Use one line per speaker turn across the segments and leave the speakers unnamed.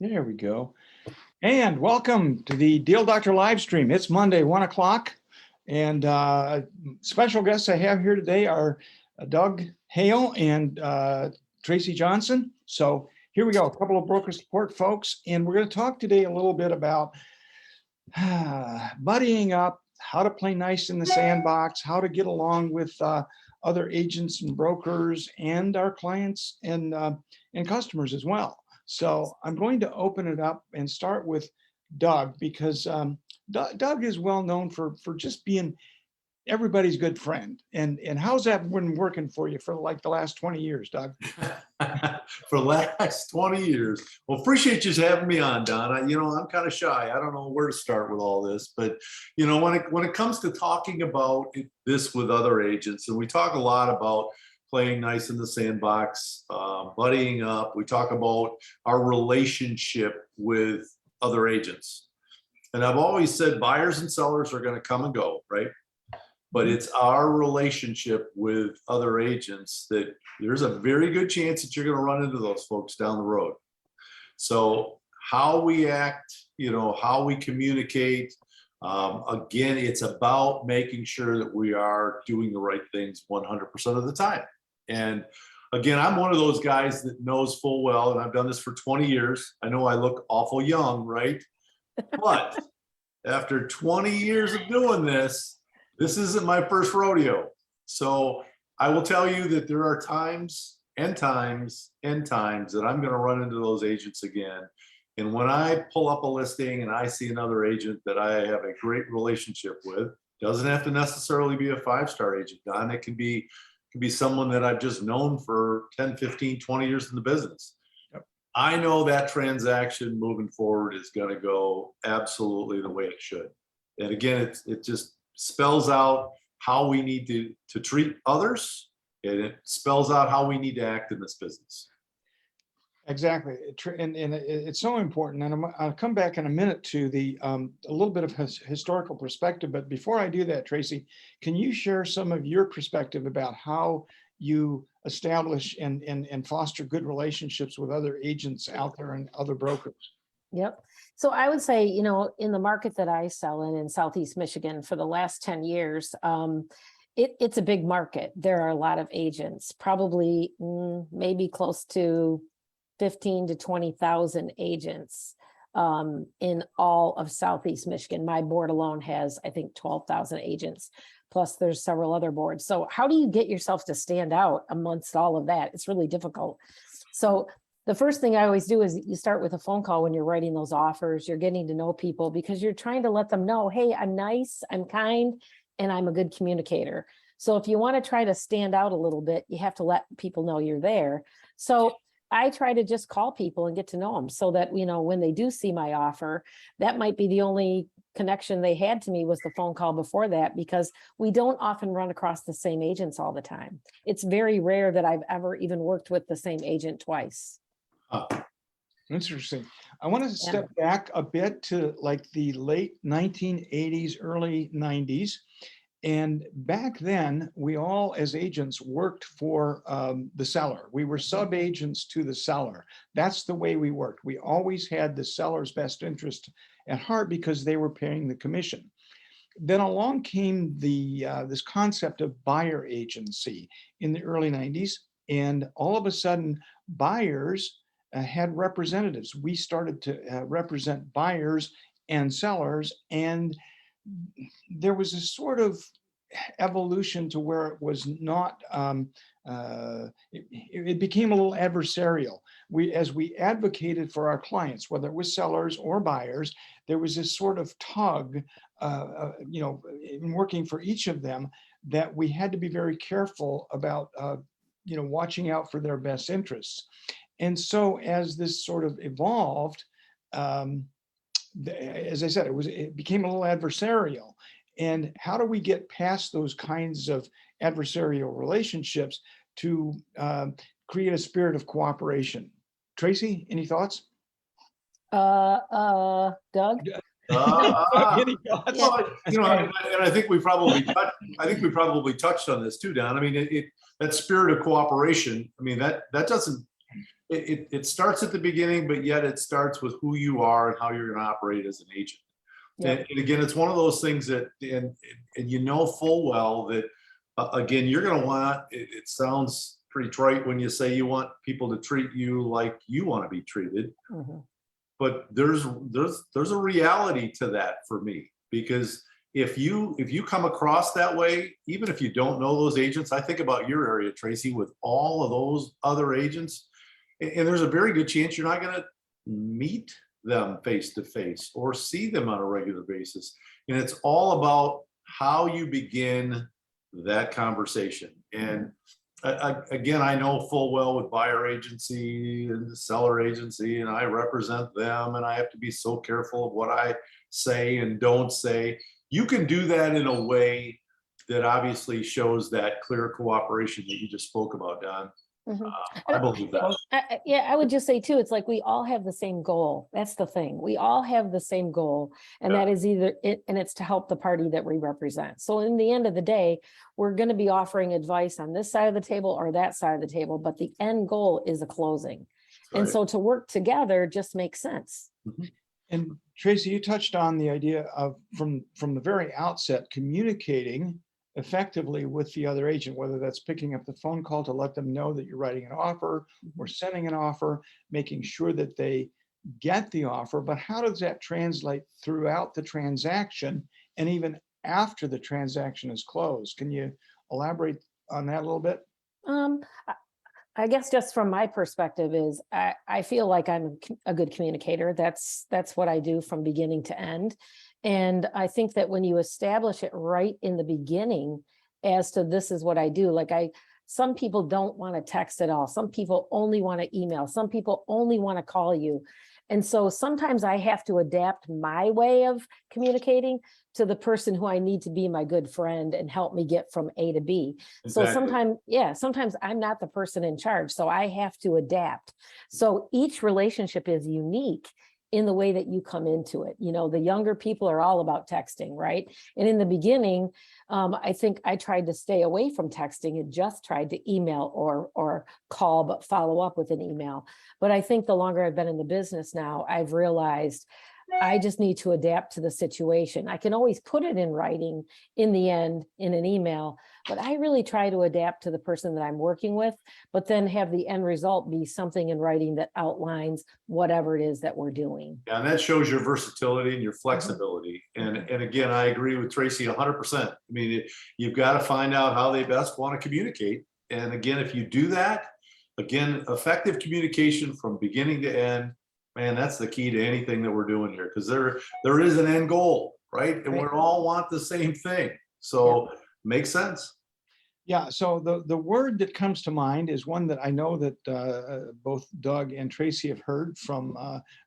There we go. And welcome to the Deal Doctor live stream. It's Monday, 1 o'clock. And special guests I have here today are Doug Hale and Tracy Johnson. So here we go, a couple of broker support folks. And we're going to talk today a little bit about buddying up, how to play nice in the sandbox, how to get along with other agents and brokers and our clients and customers as well. So I'm going to open it up and start with Doug because Doug is well known for just being everybody's good friend. And how's that been working for you for like the last 20 years, Doug?
For the last 20 years. Well, appreciate you having me on, Don. I'm kind of shy. I don't know where to start with all this, but when it comes to talking about this with other agents, and we talk a lot about playing nice in the sandbox, buddying up. We talk about our relationship with other agents. And I've always said buyers and sellers are going to come and go, right? But it's our relationship with other agents that there's a very good chance that you're going to run into those folks down the road. So how we act, how we communicate, again, it's about making sure that we are doing the right things 100% of the time. And again, I'm one of those guys that knows full well, and I've done this for 20 years. I know I look awful young, right? But after 20 years of doing this, this isn't my first rodeo. So I will tell you that there are times and times and times that I'm going to run into those agents again. And when I pull up a listing and I see another agent that I have a great relationship with, doesn't have to necessarily be a five-star agent, Don. It can be someone that I've just known for 10, 15, 20 years in the business. Yep. I know that transaction moving forward is going to go absolutely the way it should. And again, it just spells out how we need to treat others, and it spells out how we need to act in this business.
Exactly. And it's so important. And I'll come back in a minute to a little bit of historical perspective. But before I do that, Tracy, can you share some of your perspective about how you establish and foster good relationships with other agents out there and other brokers?
Yep. So I would say, in the market that I sell in Southeast Michigan for the last 10 years, it's a big market. There are a lot of agents, probably maybe close to 15 to 20,000 agents in all of Southeast Michigan. My board alone has, I think, 12,000 agents, plus there's several other boards. So how do you get yourself to stand out amongst all of that? It's really difficult. So the first thing I always do is you start with a phone call when you're writing those offers. You're getting to know people because you're trying to let them know, hey, I'm nice, I'm kind, and I'm a good communicator. So if you want to try to stand out a little bit, you have to let people know you're there. So I try to just call people and get to know them so that, when they do see my offer, that might be the only connection they had to me was the phone call before that, because we don't often run across the same agents all the time. It's very rare that I've ever even worked with the same agent twice.
Interesting. I want to step back a bit to like the late 1980s, early 90s. And back then, we all, as agents, worked for the seller. We were sub-agents to the seller. That's the way we worked. We always had the seller's best interest at heart because they were paying the commission. Then along came this concept of buyer agency in the early 90s. And all of a sudden, buyers had representatives. We started to represent buyers and sellers, and there was a sort of evolution to where it was not, it became a little adversarial. As we advocated for our clients, whether it was sellers or buyers, there was this sort of tug, in working for each of them, that we had to be very careful about, watching out for their best interests. And so as this sort of evolved, as I said, it became a little adversarial. And how do we get past those kinds of adversarial relationships to create a spirit of cooperation? Tracy, any thoughts?
Doug?
Any thoughts? Well, and I think we probably touched on this too, Don. I mean, that spirit of cooperation. I mean, that it starts at the beginning, but yet it starts with who you are and how you're going to operate as an agent.
Yep.
And again, it's one of those things that, and you know full well that, again, you're going to want, it sounds pretty trite when you say you want people to treat you like you want to be treated.
Mhm.
But there's a reality to that for me, because if you come across that way, even if you don't know those agents, I think about your area, Tracy, with all of those other agents, and there's a very good chance you're not going to meet them face to face or see them on a regular basis. And it's all about how you begin that conversation. And again, I know full well with buyer agency and the seller agency, and I represent them, and I have to be so careful of what I say and don't say. You can do that in a way that obviously shows that clear cooperation that you just spoke about, Don.
Mhm.
I believe that.
Yeah, I would just say too, it's like we all have the same goal. That's the thing. We all have the same goal, and
Yeah.
that is either it, and it's to help the party that we represent. So in the end of the day, we're going to be offering advice on this side of the table or that side of the table, but the end goal is a closing. And
Right.
so to work together just makes sense.
And Tracy, you touched on the idea of from the very outset, communicating effectively with the other agent, whether that's picking up the phone call to let them know that you're writing an offer or sending an offer, making sure that they get the offer. But how does that translate throughout the transaction and even after the transaction is closed? Can you elaborate on that a little bit?
Um, I guess just from my perspective is I feel like I'm a good communicator. That's what I do from beginning to end. And I think that when you establish it right in the beginning as to this is what I do, like some people don't want to text at all. Some people only want to email. Some people only want to call you. And so sometimes I have to adapt my way of communicating to the person who I need to be my good friend and help me get from A to B. So
Exactly.
sometimes I'm not the person in charge, so I have to adapt. So each relationship is unique in the way that you come into it. You know, the younger people are all about texting, right? And in the beginning, I think I tried to stay away from texting and just tried to email or call, but follow up with an email. But I think the longer I've been in the business now, I've realized I just need to adapt to the situation. I can always put it in writing in the end in an email, but I really try to adapt to the person that I'm working with, but then have the end result be something in writing that outlines whatever it is that we're doing.
Yeah, and that shows your versatility and your flexibility. And again, I agree with Tracy 100%. I mean, you've got to find out how they best want to communicate. And again, if you do that, again, effective communication from beginning to end, man, that's the key to anything that we're doing here, because there is an end goal, right? And we all want the same thing. So makes sense.
Yeah, so the word that comes to mind is one that I know that both Doug and Tracy have heard from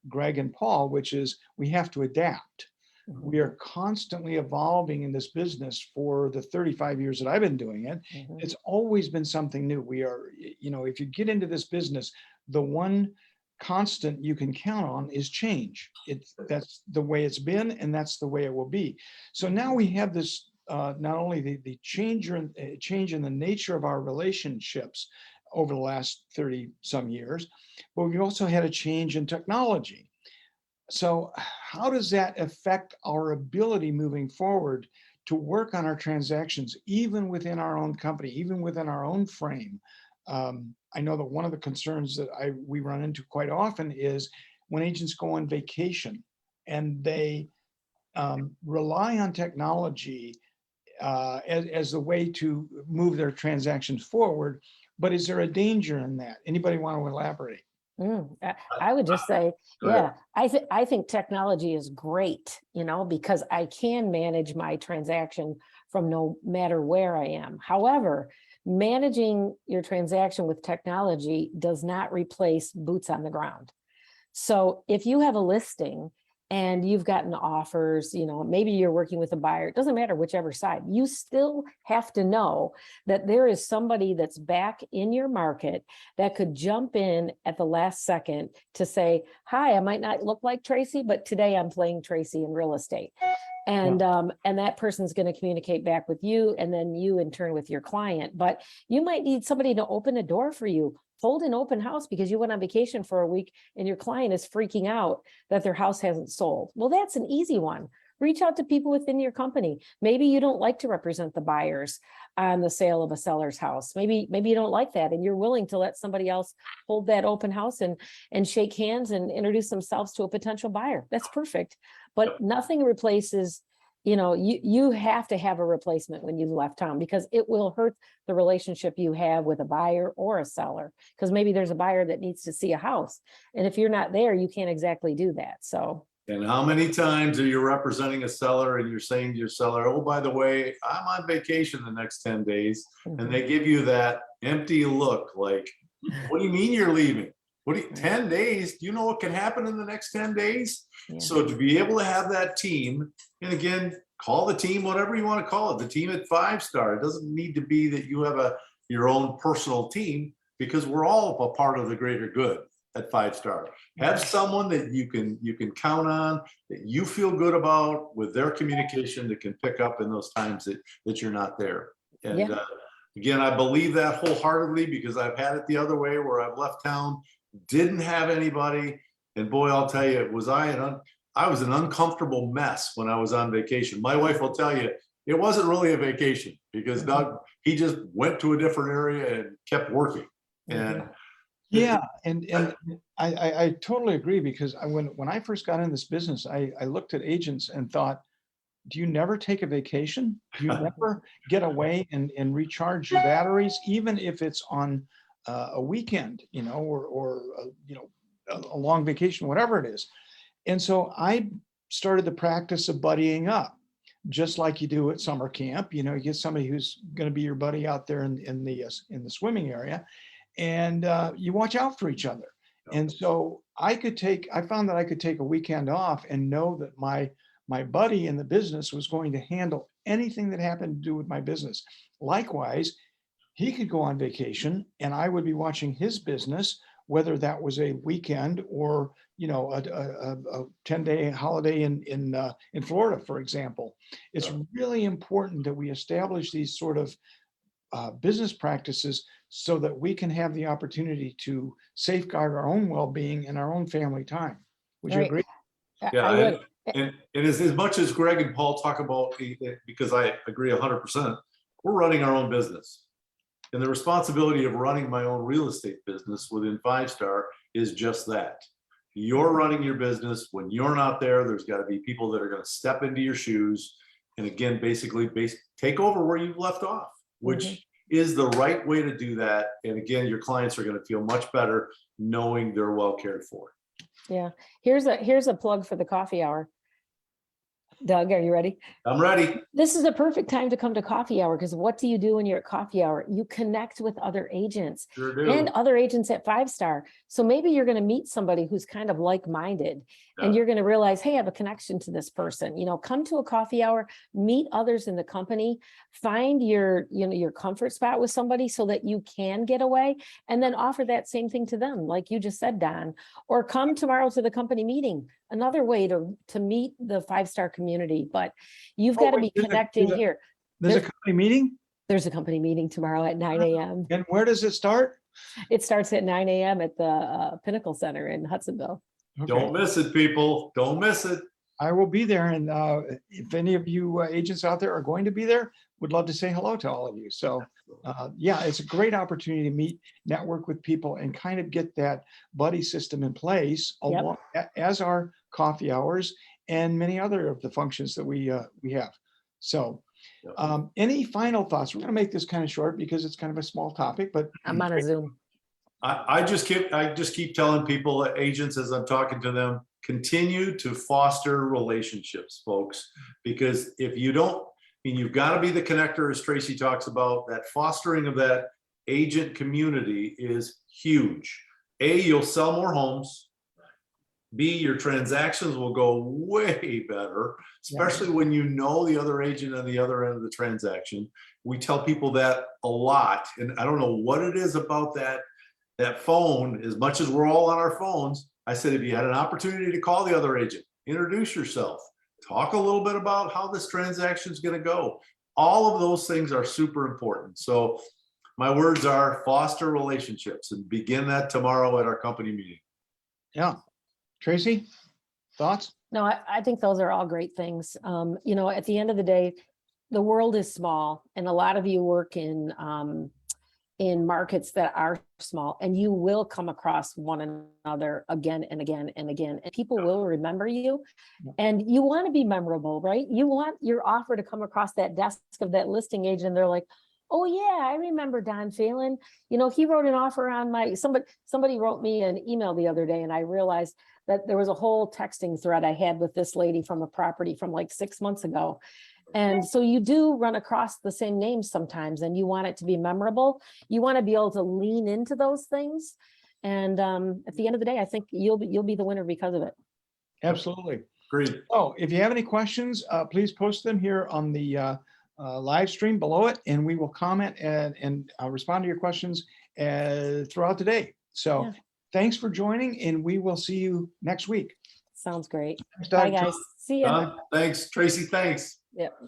Greg and Paul, which is we have to adapt. We are constantly evolving in this business. For the 35 years that I've been doing it, it's always been something new. We are, you know, if you get into this business, the one constant you can count on is change. That's the way it's been, and that's the way it will be. So now we have this not only the change in the nature of our relationships over the last 30 some years, but we've also had a change in technology. So how does that affect our ability moving forward to work on our transactions, even within our own company, even within our own frame? I know that one of the concerns that we run into quite often is when agents go on vacation and they rely on technology as the way to move their transactions forward. But is there a danger in that? Anybody want to elaborate?
I would just say,
Go ahead.
I think technology is great, you know, because I can manage my transaction from no matter where I am. However, managing your transaction with technology does not replace boots on the ground. So if you have a listing and you've gotten offers, you know, maybe you're working with a buyer, it doesn't matter whichever side, you still have to know that there is somebody that's back in your market that could jump in at the last second to say, hi, I might not look like Tracy, but today I'm playing Tracy in real estate. And that person's going to communicate back with you, and then you in turn with your client. But you might need somebody to open a door for you, hold an open house because you went on vacation for a week and your client is freaking out that their house hasn't sold. Well, that's an easy one. Reach out to people within your company. Maybe you don't like to represent the buyers on the sale of a seller's house. Maybe you don't like that and you're willing to let somebody else hold that open house and shake hands and introduce themselves to a potential buyer. That's perfect. But nothing replaces, you have to have a replacement when you've left town, because it will hurt the relationship you have with a buyer or a seller, because maybe there's a buyer that needs to see a house. And if you're not there, you can't exactly do that. So.
And how many times are you representing a seller and you're saying to your seller, oh, by the way, I'm on vacation the next 10 days. And they give you that empty look like, what do you mean you're leaving? 10 days? Do you know what can happen in the next 10 days?
Yeah.
So to be able to have that team, and again, call the team whatever you want to call it, the team at 5-star. It doesn't need to be that you have your own personal team, because we're all a part of the greater good at 5-star. Have someone that you can count on, that you feel good about with their communication, that can pick up in those times that you're not there. And again, I believe that wholeheartedly, because I've had it the other way where I've left town, didn't have anybody, and boy, I'll tell you, I was an uncomfortable mess when I was on vacation. My wife will tell you it wasn't really a vacation, because Doug, he just went to a different area and kept working. And
yeah, and I totally agree, because when I first got in this business, I looked at agents and thought, do you never take a vacation? Do you never get away and recharge your batteries, even if it's on a weekend, or a long vacation, whatever it is? And so I started the practice of buddying up, just like you do at summer camp. You get somebody who's going to be your buddy out there in the swimming area, and you watch out for each other. And so I found that I could take a weekend off and know that my buddy in the business was going to handle anything that happened to do with my business. Likewise, he could go on vacation and I would be watching his business, whether that was a weekend or a 10-day holiday in Florida, for example. It's really important that we establish these sort of business practices so that we can have the opportunity to safeguard our own well-being and our own family time. Would you agree?
Yeah,
I would.
And as much as Greg and Paul talk about, because I agree 100%, we're running our own business. And the responsibility of running my own real estate business within 5-star is just that. You're running your business. When you're not there, there's got to be people that are going to step into your shoes and again, basically take over where you've left off, which is the right way to do that. And again, your clients are going to feel much better knowing they're well cared for.
Yeah. Here's a plug for the coffee hour. Doug, are you ready?
I'm ready.
This is a perfect time to come to coffee hour, because what do you do when you're at coffee hour? You connect with other agents and other agents at 5-star. So maybe you're going to meet somebody who's kind of like-minded and you're going to realize, hey, I have a connection to this person. Come to a coffee hour, meet others in the company, find your comfort spot with somebody so that you can get away, and then offer that same thing to them, like you just said, Don. Or come tomorrow to the company meeting. Another way to meet the 5-star community, but you've got to be connecting here.
There's a company meeting?
There's a company meeting tomorrow at 9 a.m.
And where does it start?
It starts at 9 a.m. at the Pinnacle Center in Hudsonville.
Okay.
Don't miss it, people. Don't miss it.
I will be there. And if any of you agents out there are going to be there, would love to say hello to all of you. So yeah, it's a great opportunity to meet, network with people, and kind of get that buddy system in place, along, as our coffee hours and many other of the functions that we have. So any final thoughts? We're going to make this kind of short because it's kind of a small topic, but
I'm on a Zoom.
I just keep telling people, agents, as I'm talking to them, continue to foster relationships, folks, because if you don't, you've got to be the connector, as Tracy talks about. That fostering of that agent community is huge. A, you'll sell more homes. B, your transactions will go way better, especially when you know the other agent on the other end of the transaction. We tell people that a lot, and I don't know what it is about that phone. As much as we're all on our phones, I said, if you had an opportunity to call the other agent, introduce yourself, talk a little bit about how this transaction is going to go. All of those things are super important. So my words are foster relationships and begin that tomorrow at our company meeting.
Yeah. Tracy, thoughts?
No, I think those are all great things. You know, at the end of the day, the world is small and a lot of you work in markets that are small, and you will come across one another again and again and again, and people will remember you.
Yeah.
And you want to be memorable, right? You want your offer to come across that desk of that listing agent, and they're like, oh yeah, I remember Don Phelan. You know, he wrote an offer on my, somebody wrote me an email the other day, and I realized that there was a whole texting thread I had with this lady from a property from like 6 months ago. And so you do run across the same names sometimes, and you want it to be memorable. You want to be able to lean into those things. And at the end of the day, I think you'll be the winner because of it.
Absolutely.
Great.
Oh, if you have any questions, please post them here on the live stream below it, and we will comment and respond to your questions throughout the day. So
Yeah.
Thanks for joining, and we will see you next week.
Sounds great.
Thanks,
Bye,
Doug.
guys. See ya.
Thanks, Tracy. Thanks.
Yep.